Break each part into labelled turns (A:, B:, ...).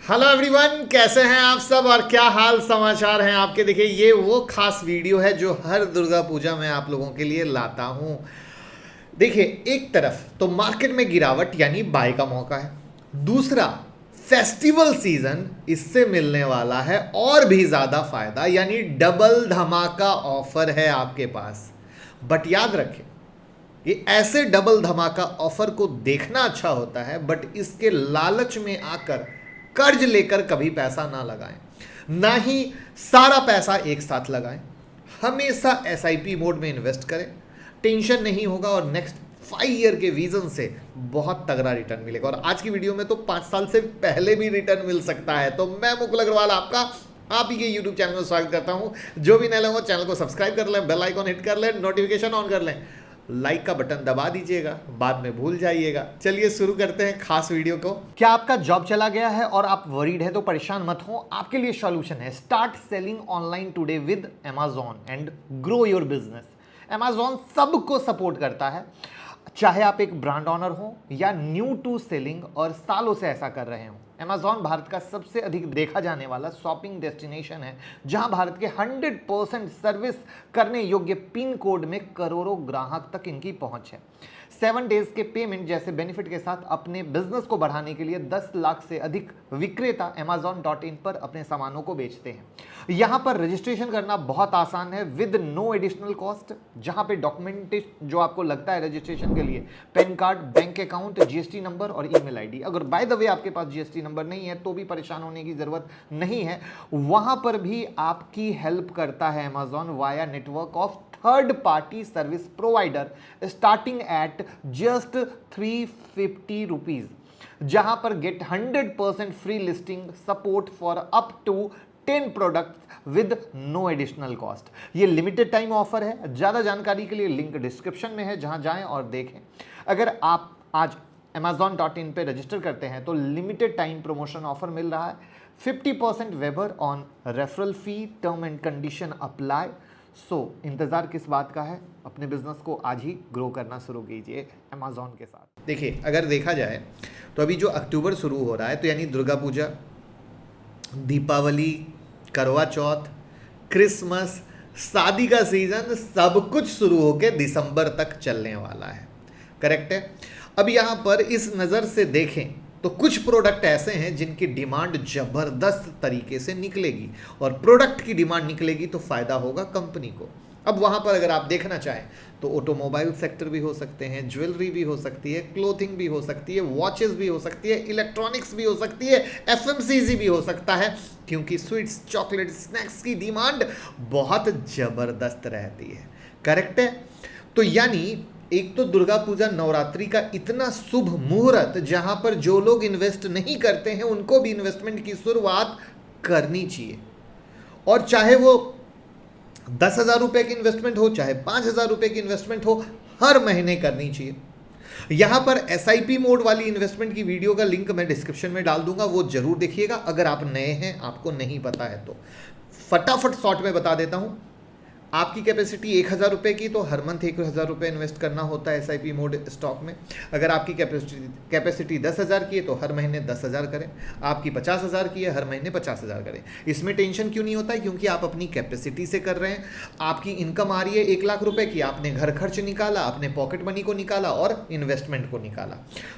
A: Hello everyone, कैसे हैं आप सब और क्या हाल समाचार हैं आपके। देखिए, ये वो खास वीडियो है जो हर दुर्गा पूजा में आप लोगों के लिए लाता हूं। देखिए, एक तरफ तो मार्केट में गिरावट यानी बाय का मौका है, दूसरा फेस्टिवल सीजन इससे मिलने वाला है और भी ज्यादा फायदा यानी डबल धमाका ऑफर है आपके पास। बट याद रखें, ये ऐसे डबल धमाका ऑफर को देखना अच्छा होता है, बट इसके लालच में आकर कर्ज लेकर कभी पैसा ना लगाएं, ना ही सारा पैसा एक साथ लगाएं। हमेशा एसआईपी मोड में इन्वेस्ट करें, टेंशन नहीं होगा और नेक्स्ट 5 ईयर के विजन से बहुत तगड़ा रिटर्न मिलेगा। और आज की वीडियो में तो 5 साल से पहले भी रिटर्न मिल सकता है। तो मैं मुकुल अग्रवाल आपका आप ही के यूट्यूब चैनल में स्वागत करता हूं। जो भी नए लोग चैनल को सब्सक्राइब कर लें, बेल आइकॉन हिट कर लें, नोटिफिकेशन ऑन कर लें, लाइक का बटन दबा दीजिएगा, बाद में भूल जाइएगा। चलिए शुरू करते हैं खास वीडियो को। क्या आपका जॉब चला गया है और आप वरीड है तो परेशान मत हो, आपके लिए सॉल्यूशन है। Start selling online today with Amazon and grow your business. Amazon सबको सपोर्ट करता है, चाहे आप एक ब्रांड ऑनर हो या न्यू टू सेलिंग और सालों से ऐसा कर रहे हो। Amazon भारत का सबसे अधिक देखा जाने वाला शॉपिंग डेस्टिनेशन है, जहां भारत के 100% सर्विस करने योग्य पिन कोड में करोड़ों ग्राहक तक इनकी पहुंच है। 7 डेज के पेमेंट जैसे बेनिफिट के साथ अपने बिजनेस को बढ़ाने के लिए 10 लाख से अधिक विक्रेता Amazon.in पर अपने सामानों को बेचते हैं। यहां पर रजिस्ट्रेशन करना बहुत आसान है विद नो एडिशनल कॉस्ट। जहां पे डॉक्यूमेंटेशन जो आपको लगता है रजिस्ट्रेशन के लिए, pan card, bank account, GST number और ईमेल आईडी। अगर बाय द वे आपके पास जीएसटी नंबर नहीं है तो भी परेशान होने की जरूरत नहीं है, वहां पर भी आपकी हेल्प करता है Amazon via network of third party service provider starting at just 350 rupees, जहां पर get 100% free listing support for up to 10 products with no additional cost. ये लिमिटेड टाइम ऑफर है। ज्यादा जानकारी के लिए लिंक डिस्क्रिप्शन में है, जहां जाएं और देखें। अगर आप आज Amazon.in पे रजिस्टर करते हैं तो लिमिटेड टाइम प्रमोशन ऑफर मिल रहा है। 50% waiver on referral fee, term and condition apply. So इंतजार किस बात का है, अपने बिजनेस को आज ही ग्रो करना शुरू कीजिए Amazon के साथ। देखिए, अगर देखा जाए तो अभी जो अक्टूबर शुरू हो रहा है, तो यानी दुर्गा पूजा, दीपावली, करवा चौथ, क्रिसमस, शादी का सीजन सब कुछ शुरू होकर दिसंबर तक चलने वाला है। करेक्ट है। अब यहाँ पर इस नज़र से देखें तो कुछ प्रोडक्ट ऐसे हैं जिनकी डिमांड जबरदस्त तरीके से निकलेगी, और प्रोडक्ट की डिमांड निकलेगी तो फायदा होगा कंपनी को। अब वहाँ पर अगर आप देखना चाहें तो ऑटोमोबाइल सेक्टर भी हो सकते हैं, ज्वेलरी भी हो सकती है, क्लोथिंग भी हो सकती है, वॉचेस भी हो सकती है, इलेक्ट्रॉनिक्स भी हो सकती है, एफएमसीजी भी हो सकता है, क्योंकि स्वीट्स, चॉकलेट, स्नैक्स की डिमांड बहुत जबरदस्त रहती है। करेक्ट है। तो यानी एक तो दुर्गा पूजा नवरात्रि का इतना शुभ मुहूर्त, जहां पर जो लोग इन्वेस्ट नहीं करते हैं उनको भी इन्वेस्टमेंट की शुरुआत करनी चाहिए। और चाहे वो 10,000 रुपए की इन्वेस्टमेंट हो, चाहे 5,000 रुपए की इन्वेस्टमेंट हो, हर महीने करनी चाहिए। यहां पर एसआईपी मोड वाली इन्वेस्टमेंट की वीडियो का लिंक मैं डिस्क्रिप्शन में डाल दूंगा, वो जरूर देखिएगा अगर आप नए हैं, आपको नहीं पता है तो। फटाफट शॉर्ट में बता देता हूं। आपकी कैपेसिटी 1,000 रुपये की, तो हर मंथ 1,000 रुपये इन्वेस्ट करना होता है एसआईपी मोड स्टॉक में। अगर आपकी कैपेसिटी 10,000 की है तो हर महीने 10,000 करें। आपकी 50,000 की है, हर महीने 50,000 करें। इसमें टेंशन क्यों नहीं होता है, क्योंकि आप अपनी कैपेसिटी से कर रहे हैं। आपकी इनकम आ रही है 1,00,000 रुपये की, आपने घर खर्च निकाला, अपने पॉकेट मनी को निकाला और इन्वेस्टमेंट को निकाला।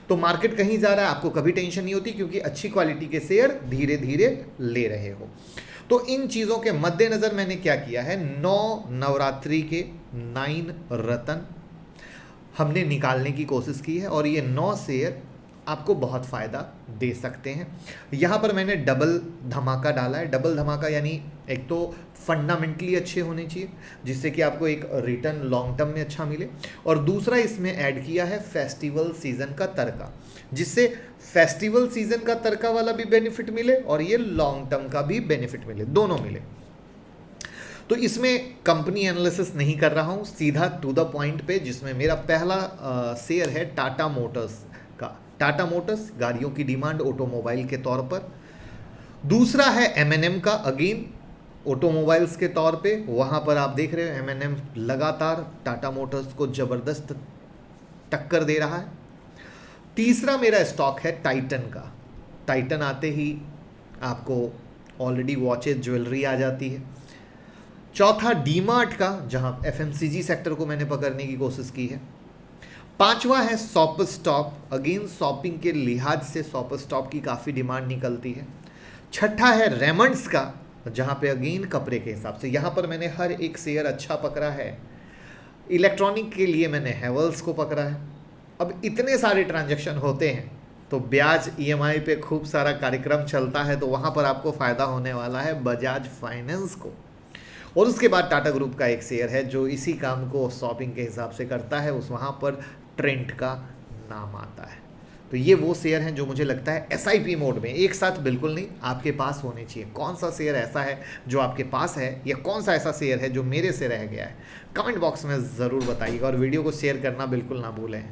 A: तो मार्केट कहीं जा रहा है, आपको कभी टेंशन नहीं होती, क्योंकि अच्छी क्वालिटी के शेयर धीरे धीरे ले रहे हो। तो इन चीज़ों के मद्देनज़र मैंने क्या किया है, 9 नवरात्रि के 9 रतन हमने निकालने की कोशिश की है, और ये 9 शेयर आपको बहुत फ़ायदा दे सकते हैं। यहाँ पर मैंने डबल धमाका डाला है। डबल धमाका यानी एक तो फंडामेंटली अच्छे होने चाहिए, जिससे कि आपको एक रिटर्न लॉन्ग टर्म में अच्छा मिले, और दूसरा इसमें ऐड किया है फेस्टिवल सीजन का तड़का, जिससे फेस्टिवल सीजन का तड़का वाला भी बेनिफिट मिले और ये लॉन्ग टर्म का भी बेनिफिट मिले, दोनों मिले। तो इसमें कंपनी एनालिसिस नहीं कर रहा हूं, सीधा टू द पॉइंट पे, जिसमें मेरा पहला शेयर है टाटा मोटर्स का। टाटा मोटर्स गाड़ियों की डिमांड ऑटोमोबाइल के तौर पर। दूसरा है M&M का, अगेन ऑटोमोबाइल्स के तौर पे। वहाँ पर आप देख रहे हो M&M लगातार टाटा मोटर्स को ज़बरदस्त टक्कर दे रहा है। तीसरा मेरा स्टॉक है टाइटन का। टाइटन आते ही आपको ऑलरेडी वॉचेस ज्वेलरी आ जाती है। चौथा डीमार्ट का, जहां एफएमसीजी सेक्टर को मैंने पकड़ने की कोशिश की है। पांचवा है शॉप स्टॉप, अगेन शॉपिंग के लिहाज से शॉप स्टॉप की काफ़ी डिमांड निकलती है। छठा है रेमंड्स का, जहां पे अगेन कपड़े के हिसाब से यहाँ पर मैंने हर एक शेयर अच्छा पकड़ा है। इलेक्ट्रॉनिक के लिए मैंने हैवल्स को पकड़ा है। अब इतने सारे ट्रांजैक्शन होते हैं तो ब्याज ईएमआई पे खूब सारा कार्यक्रम चलता है, तो वहाँ पर आपको फ़ायदा होने वाला है बजाज फाइनेंस को। और उसके बाद टाटा ग्रुप का एक शेयर है जो इसी काम को शॉपिंग के हिसाब से करता है, उस वहाँ पर ट्रेंट का नाम आता है। तो ये वो शेयर हैं जो मुझे लगता है एसआईपी मोड में, एक साथ बिल्कुल नहीं, आपके पास होने चाहिए। कौन सा शेयर ऐसा है जो आपके पास है, या कौन सा ऐसा शेयर है जो मेरे से रह गया है, कमेंट बॉक्स में ज़रूर बताइएगा और वीडियो को शेयर करना बिल्कुल ना भूलें।